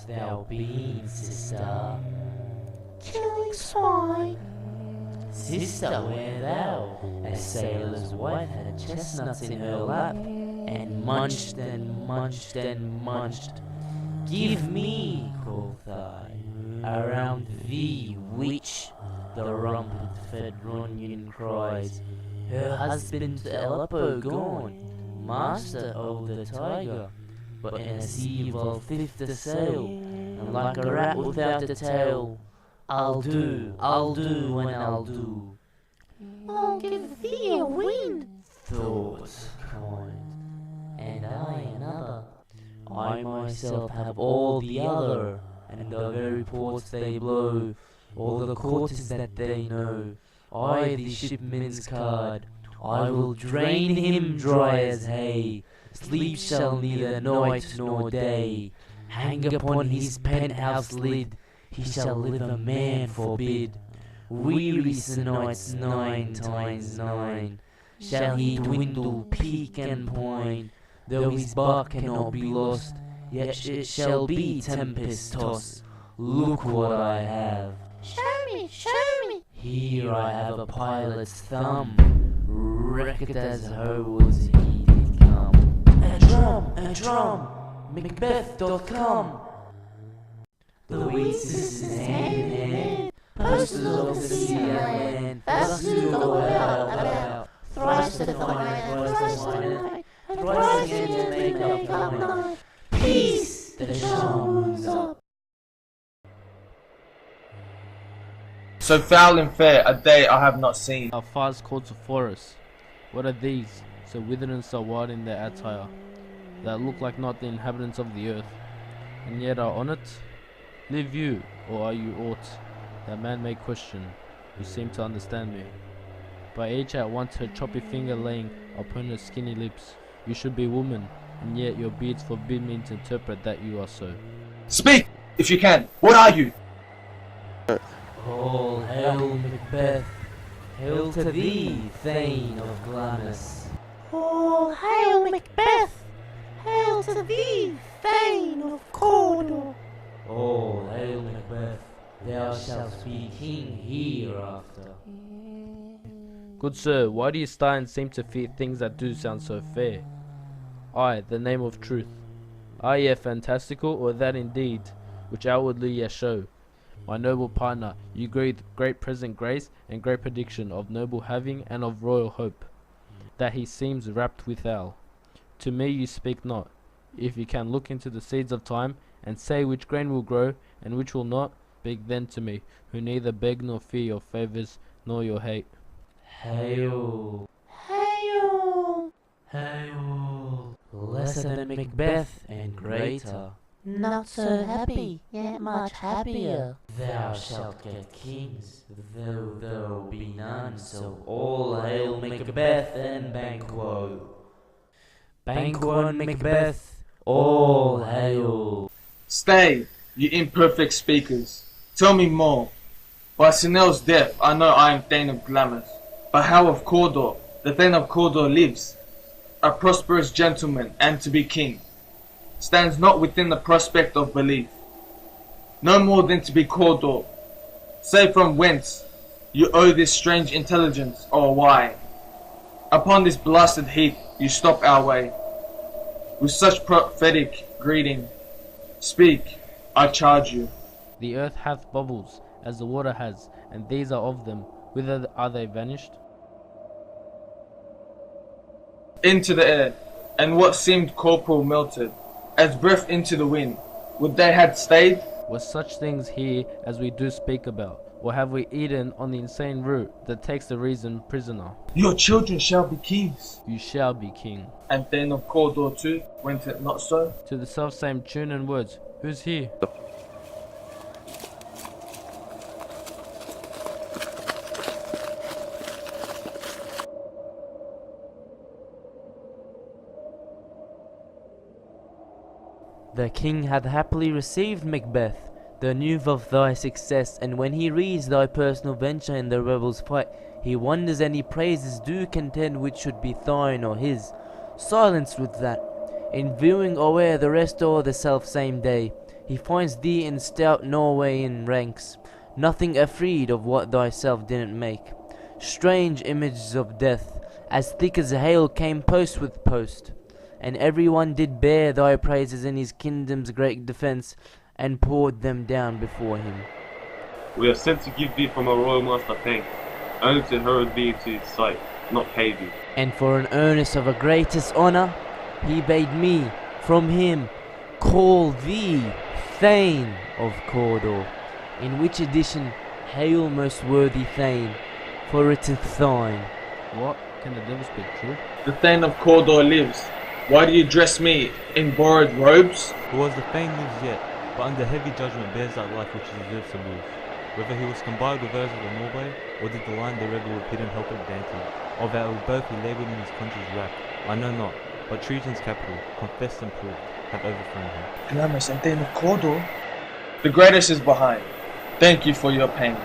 thou been, sister? Killing swine. Sister, where thou? A sailor's wife had chestnuts in her lap, and munched and munched and munched. Give me, quoth I, around thee, witch, the rumpet-fed Ronyan cries. Her husband to Aleppo gone, master of the tiger, but in a sea of fifth to sail, and like a rat without a tail. I'll do, and I'll do. I'll give thee a wind. Thought kind, and I another. I myself have all the other, and the very ports they blow, all the quarters that they know. I the shipman's card, I will drain him dry as hay. Sleep shall neither night nor day hang upon his penthouse lid. He shall live a man forbid. Weary Sir Knights 9 times 9 shall he dwindle, peak and pine. Though his bark cannot be lost, yet it shall be tempest tossed. Look what I have. Show me, show me. Here I have a pilot's thumb, wrecked as how was he did come. A drum, macbeth.com. The wheat sisters hand in hand, posters of the sea and land, thus to go about, thrice to find, thrice to find, thrice again to make up the night. Peace, the shaman's up. So foul and fair a day I have not seen. Our fathers called to forest. What are these, so withered and so white in their attire, that look like not the inhabitants of the earth, and yet are on it? Live you, or are you aught that man may question, who seem to understand me? By each at once her choppy finger laying upon her skinny lips, you should be woman, and yet your beards forbid me to interpret that you are so. Speak, if you can. What are you? All hail Macbeth, hail to thee, Thane of Glamis. All hail Macbeth. Hail to thee, Thane of Cawdor. All hail Macbeth, thou shalt be king hereafter. Good sir, why do you stare and seem to fear things that do sound so fair? I, the name of truth. Are ye fantastical, or that indeed, which outwardly ye show? My noble partner, you breathe great present grace and great prediction of noble having and of royal hope, that he seems wrapped withal. To me you speak not. If you can look into the seeds of time, and say which grain will grow, and which will not, speak then to me, who neither beg nor fear your favours, nor your hate. Hail, Hail. hail, lesser than Macbeth and greater. Not so happy, yet much happier. Thou shalt get kings, though there be none, so all hail Macbeth and Banquo. Banquo and Macbeth, all hail. Stay, you imperfect speakers. Tell me more. By Sinel's death I know I am Thane of Glamis. But how of Cawdor? The Thane of Cawdor lives, a prosperous gentleman, and to be king stands not within the prospect of belief. No more than to be Cawdor. Say from whence you owe this strange intelligence, or why upon this blasted heath you stop our way with such prophetic greeting. Speak, I charge you. The earth hath bubbles, as the water has, and these are of them. Whither are they vanished? Into the air, and what seemed corporal melted, as breath into the wind. Would they had stayed? Were such things here as we do speak about, or have we eaten on the insane root that takes the reason prisoner? Your children shall be kings. You shall be king. And Thane of Cawdor too, went it not so? To the self-same tune and words, who's here? The king hath happily received Macbeth, the news of thy success, and when he reads thy personal venture in the rebels' fight, he wonders and he praises do contend which should be thine or his. Silence with that. In viewing o'er the rest o'er the self same day, He finds thee in stout Norwegian ranks, nothing afraid of what thyself didn't make. Strange images of death, as thick as hail, came post with post, and everyone did bear thy praises in his kingdom's great defence, and poured them down before him. We are sent to give thee from our royal master thanks, only to herald thee into his sight, not pay thee. And for an earnest of a greatest honour, he bade me, from him, call thee Thane of Cawdor, in which edition, hail most worthy Thane, for it is thine. What? Can the devil speak true? The Thane of Cawdor lives. Why do you dress me in borrowed robes? Because the Thane lives yet, but under heavy judgment bears that life which he deserves to lose. Whether he was combined with those of the Norway, or did the line the rebel with hidden help of Dante, or that it will both be laboured in his country's wrath, I know not, but Treason's capital, confessed and proved, have overthrown him. Glamis and Thane of Cawdor? The greatest is behind. Thank you for your pains.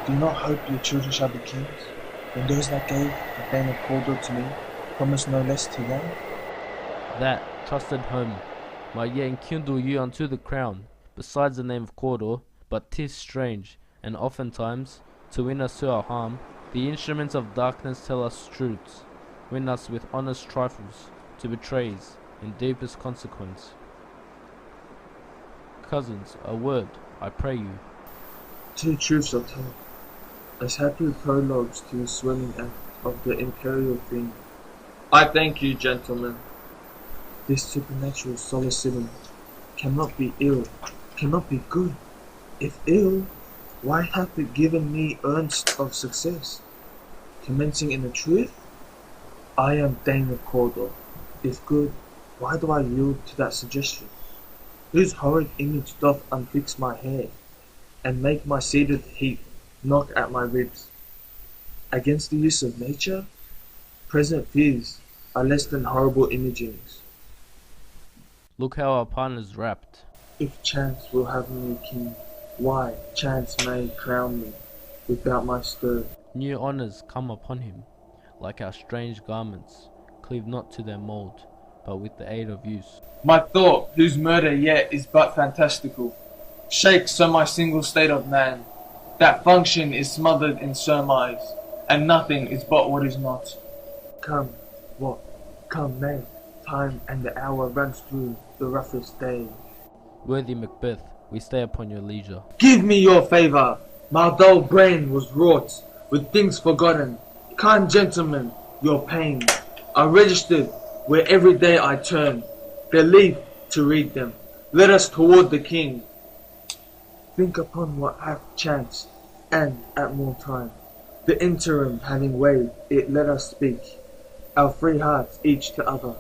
Do not hope your children shall be kings, when those that gave the Thane of Cawdor to me promised no less to them. That, trusted home, might yet enkindle you unto the crown, besides the name of Cawdor, but 'tis strange, and oftentimes, to win us to our harm, the instruments of darkness tell us truths, win us with honest trifles, to betrays, in deepest consequence. Cousins, a word, I pray you. Two truths are told, as happy prologues to the swelling act of the imperial theme. I thank you, gentlemen. This supernatural solecism cannot be ill, cannot be good. If ill, why hath it given me earnest of success? Commencing in the truth, I am Thane of Cawdor. If good, why do I yield to that suggestion? Whose horrid image doth unfix my hair, and make my seated heap knock at my ribs? Against the use of nature, present fears are less than horrible imagings. Look how our partner's wrapped. If chance will have me king, why chance may crown me without my stir. New honours come upon him, like our strange garments, cleave not to their mould, but with the aid of use. My thought, whose murder yet is but fantastical, shakes so my single state of man, that function is smothered in surmise, and nothing is but what is not. Come, what? Come may, time and the hour runs through the roughest day. Worthy Macbeth, we stay upon your leisure. Give me your favour, my dull brain was wrought with things forgotten. Kind gentlemen, your pains are registered where every day I turn, believe to read them. Let us toward the king. Think upon what hath chanced, and at more time, the interim having weighed it, let us speak, our free hearts each to other.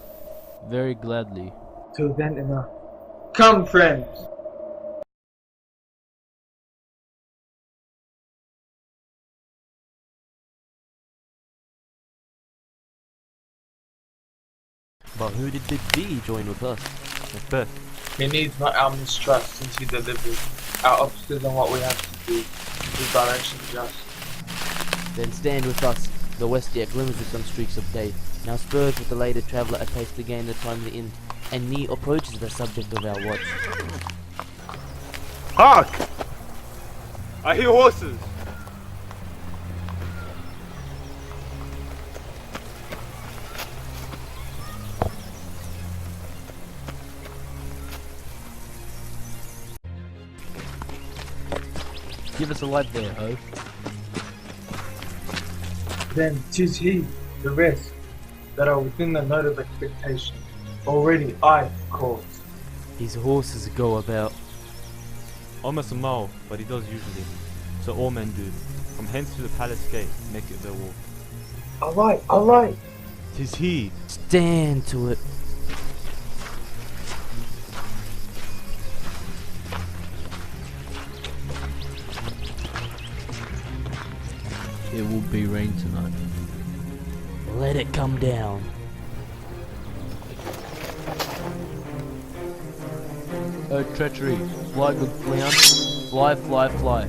Very gladly. Till then enough. Come, friends. But who did bid thee join with us? Macbeth, He needs not our mistrust, since he delivers our officers on what we have to do. His direction just. Then stand with us. The west yet glimmers with some streaks of day. Now spurs with the later traveller apace to gain the timely inn, and near approaches the subject of our watch. Hark! I hear horses. Give us a light there, ho. Then 'tis he, the rest, that are within the note of expectation. Already I called. His horses go about. almost a mile, but he does usually. So all men do. From hence to the palace gate, make it their walk. Alight, alight! 'Tis he! Stand to it. It will be rain tonight. Let it come down. Oh treachery, fly good clown, fly, fly, fly.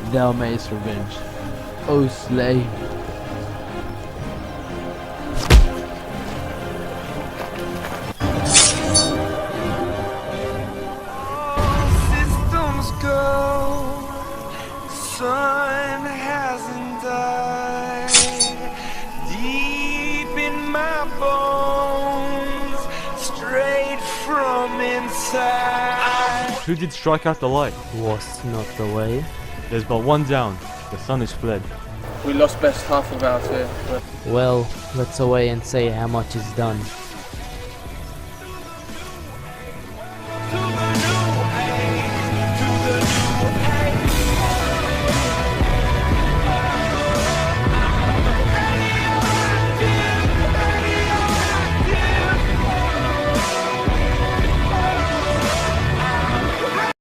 Thou mayest revenge, O slave. Systems go, sun hasn't died. Deep in my bones, straight from inside. Who did strike out the light? Was not the way. There's but one down. The sun is fled. We lost best half of our team. Well, let's away and say how much is done.